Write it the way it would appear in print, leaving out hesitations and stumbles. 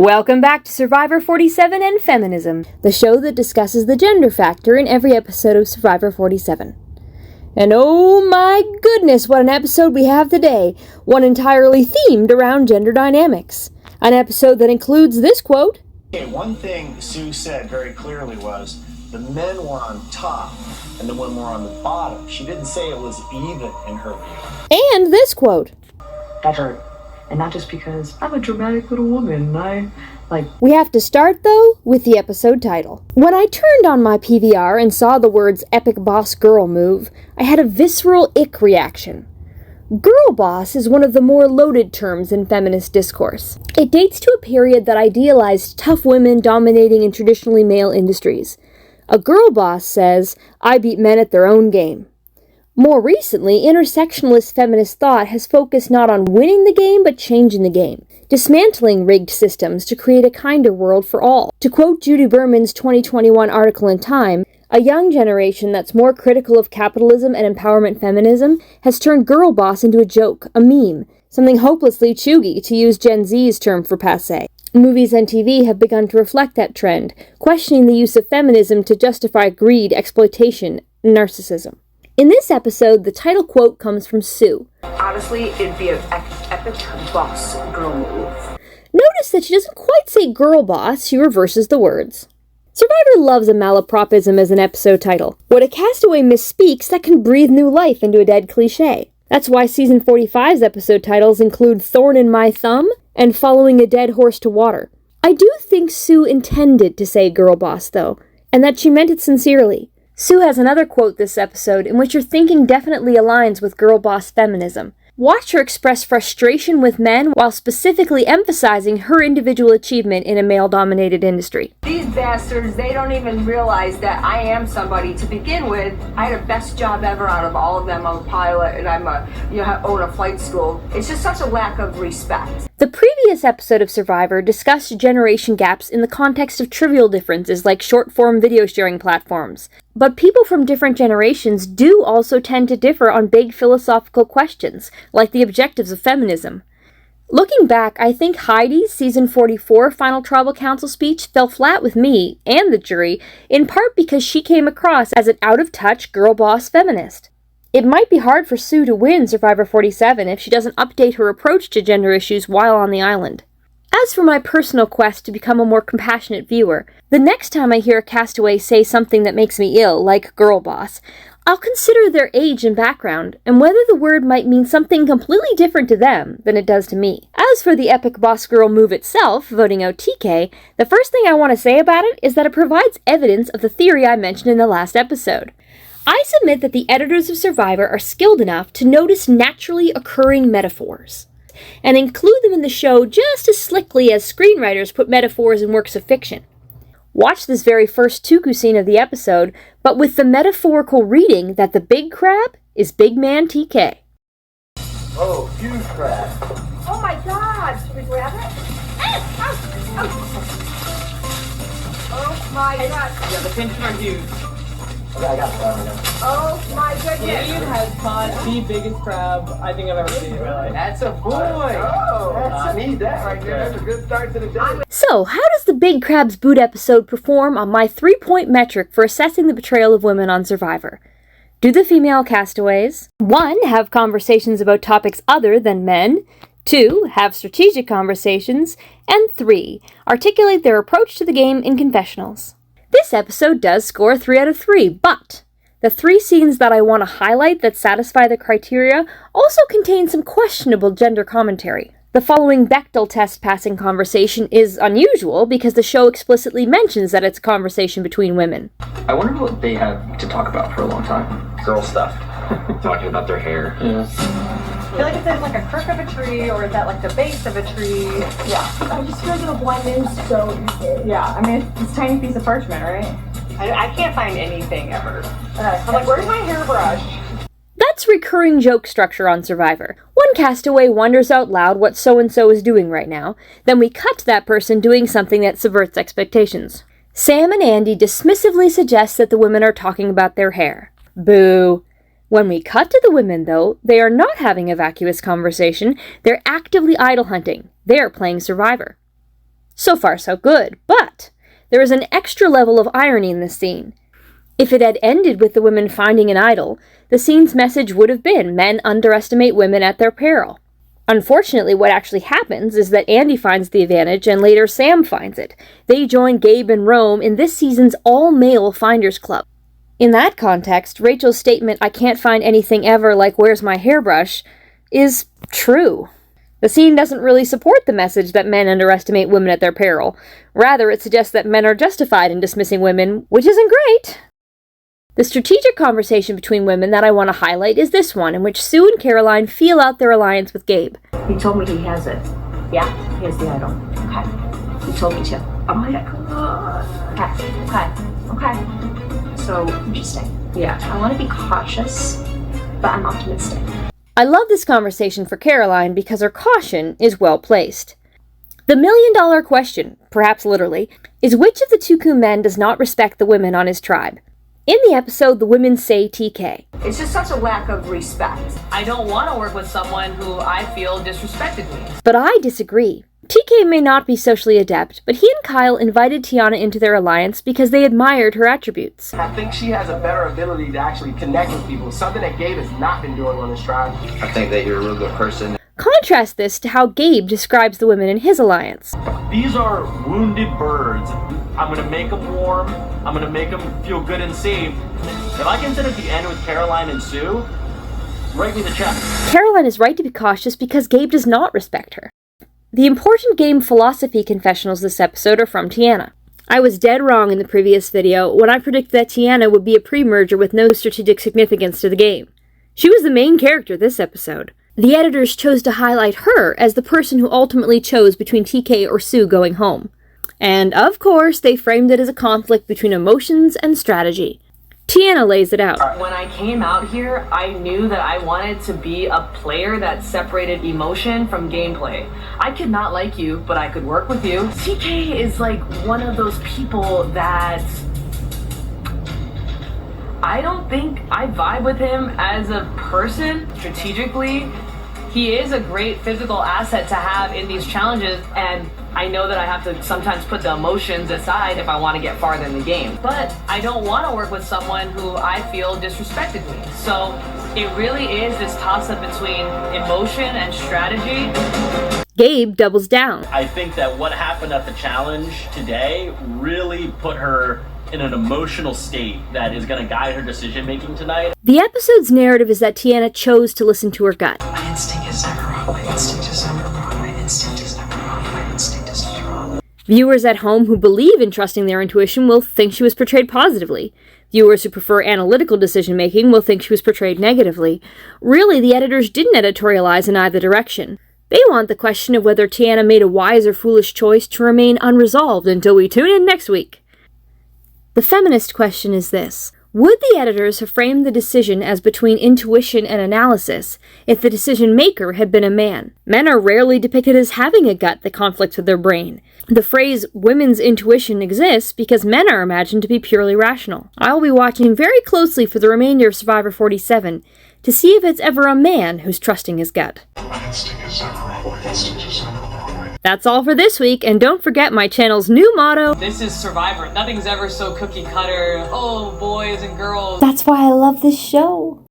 Welcome back to Survivor 47 and Feminism, the show that discusses the gender factor in every episode of Survivor 47. And oh my goodness, what an episode we have today, one entirely themed around gender dynamics. An episode that includes this quote. Okay, one thing Sue said very clearly was, the men were on top and the women were on the bottom. She didn't say it was even in her view. And this quote. That hurt. And not just because I'm a dramatic little woman and We have to start, though, with the episode title. When I turned on my PVR and saw the words epic boss girl move, I had a visceral ick reaction. Girl boss is one of the more loaded terms in feminist discourse. It dates to a period that idealized tough women dominating in traditionally male industries. A girl boss says, I beat men at their own game. More recently, intersectionalist feminist thought has focused not on winning the game, but changing the game, dismantling rigged systems to create a kinder world for all. To quote Judy Berman's 2021 article in Time, a young generation that's more critical of capitalism and empowerment feminism has turned girl boss into a joke, a meme, something hopelessly chuggy, to use Gen Z's term for passé. Movies and TV have begun to reflect that trend, questioning the use of feminism to justify greed, exploitation, and narcissism. In this episode, the title quote comes from Sue. honestly, it'd be an epic boss girl move. Notice that she doesn't quite say girl boss, she reverses the words. Survivor loves a malapropism as an episode title. When a castaway misspeaks, that can breathe new life into a dead cliché. That's why Season 45's episode titles include Thorn in My Thumb and Following a Dead Horse to Water. I do think Sue intended to say girl boss, though, and that she meant it sincerely. Sue has another quote this episode in which her thinking definitely aligns with girl boss feminism. Watch her express frustration with men while specifically emphasizing her individual achievement in a male-dominated industry. These bastards, they don't even realize that I am somebody to begin with. I had the best job ever out of all of them. I'm a pilot and own a flight school. It's just such a lack of respect. The previous episode of Survivor discussed generation gaps in the context of trivial differences like short-form video sharing platforms. But people from different generations do also tend to differ on big philosophical questions, like the objectives of feminism. Looking back, I think Heidi's Season 44 Final Tribal Council speech fell flat with me, and the jury, in part because she came across as an out-of-touch girl-boss feminist. It might be hard for Sue to win Survivor 47 if she doesn't update her approach to gender issues while on the island. As for my personal quest to become a more compassionate viewer, the next time I hear a castaway say something that makes me ill, like girl boss, I'll consider their age and background, and whether the word might mean something completely different to them than it does to me. As for the epic boss girl move itself, voting out TK, the first thing I want to say about it is that it provides evidence of the theory I mentioned in the last episode. I submit that the editors of Survivor are skilled enough to notice naturally occurring metaphors, and include them in the show just as slickly as screenwriters put metaphors in works of fiction. Watch this very first Tuku scene of the episode, but with the metaphorical reading that the big crab is Big Man TK. Oh, huge crab. Oh my God! Should we grab it? Oh my God! Yeah, the pinch are huge. Okay, I got it. Oh my goodness! Steve has caught the biggest crab I think I've ever seen. Really? That's a boy. Oh, I need that right there. That's a good start to the day. So, how does the Big Crab's Boot episode perform on my 3-point metric for assessing the betrayal of women on Survivor? Do the female castaways 1. Have conversations about topics other than men, 2. Have strategic conversations, and 3. Articulate their approach to the game in confessionals? This episode does score 3 out of 3, but the 3 scenes that I want to highlight that satisfy the criteria also contain some questionable gender commentary. The following Bechdel test passing conversation is unusual because the show explicitly mentions that it's a conversation between women. I wonder what they have to talk about for a long time. Girl stuff. Talking about their hair. Yeah. I feel like if there's like a crook of a tree or is that like the base of a tree. Yeah. I just feel like it'll blend in so easy. Yeah, I mean, it's a tiny piece of parchment, right? I can't find anything ever. I'm like, where's my hairbrush? That's recurring joke structure on Survivor. One castaway wonders out loud what so-and-so is doing right now, then we cut to that person doing something that subverts expectations. Sam and Andy dismissively suggest that the women are talking about their hair. Boo. When we cut to the women, though, they are not having a vacuous conversation, they're actively idol hunting. They're playing Survivor. So far, so good, but there is an extra level of irony in this scene. If it had ended with the women finding an idol, the scene's message would have been men underestimate women at their peril. Unfortunately, what actually happens is that Andy finds the advantage and later Sam finds it. They join Gabe and Rome in this season's all-male Finders Club. In that context, Rachel's statement, "I can't find anything ever like where's my hairbrush," is true. The scene doesn't really support the message that men underestimate women at their peril. Rather, it suggests that men are justified in dismissing women, which isn't great. The strategic conversation between women that I want to highlight is this one, in which Sue and Caroline feel out their alliance with Gabe. He told me he has it. Yeah, he has the idol. Okay. He told me to. Oh my God. Okay. So interesting. Yeah. I want to be cautious, but I'm optimistic. I love this conversation for Caroline because her caution is well placed. The million-dollar question, perhaps literally, is which of the Tuku men does not respect the women on his tribe? In the episode, the women say TK. It's just such a lack of respect. I don't want to work with someone who I feel disrespected me. But I disagree. TK may not be socially adept, but he and Kyle invited Tiana into their alliance because they admired her attributes. I think she has a better ability to actually connect with people, something that Gabe has not been doing on his tribe. I think that you're a real good person. Contrast this to how Gabe describes the women in his alliance. These are wounded birds. I'm going to make them warm. I'm going to make them feel good and safe. If I can sit at the end with Caroline and Sue, write me the check. Caroline is right to be cautious because Gabe does not respect her. The important game philosophy confessionals this episode are from Tiana. I was dead wrong in the previous video when I predicted that Tiana would be a pre-merger with no strategic significance to the game. She was the main character this episode. The editors chose to highlight her as the person who ultimately chose between TK or Sue going home. And, of course, they framed it as a conflict between emotions and strategy. Tiana lays it out. When I came out here, I knew that I wanted to be a player that separated emotion from gameplay. I could not like you, but I could work with you. TK is like one of those people that I don't think I vibe with him as a person. Strategically, he is a great physical asset to have in these challenges, and I know that I have to sometimes put the emotions aside if I want to get farther in the game. But I don't want to work with someone who I feel disrespected me. So it really is this toss-up between emotion and strategy. Gabe doubles down. I think that what happened at the challenge today really put her in an emotional state that is going to guide her decision-making tonight. The episode's narrative is that Tiana chose to listen to her gut. My instinct is never wrong. My instinct is never wrong. My instinct is never wrong. My instinct is never wrong. Viewers at home who believe in trusting their intuition will think she was portrayed positively. Viewers who prefer analytical decision-making will think she was portrayed negatively. Really, the editors didn't editorialize in either direction. They want the question of whether Tiana made a wise or foolish choice to remain unresolved until we tune in next week. The feminist question is this. Would the editors have framed the decision as between intuition and analysis if the decision maker had been a man? Men are rarely depicted as having a gut that conflicts with their brain. The phrase women's intuition exists because men are imagined to be purely rational. I'll be watching very closely for the remainder of Survivor 47 to see if it's ever a man who's trusting his gut. That's all for this week, and don't forget my channel's new motto. This is Survivor. Nothing's ever so cookie cutter. Oh, boys and girls. That's why I love this show.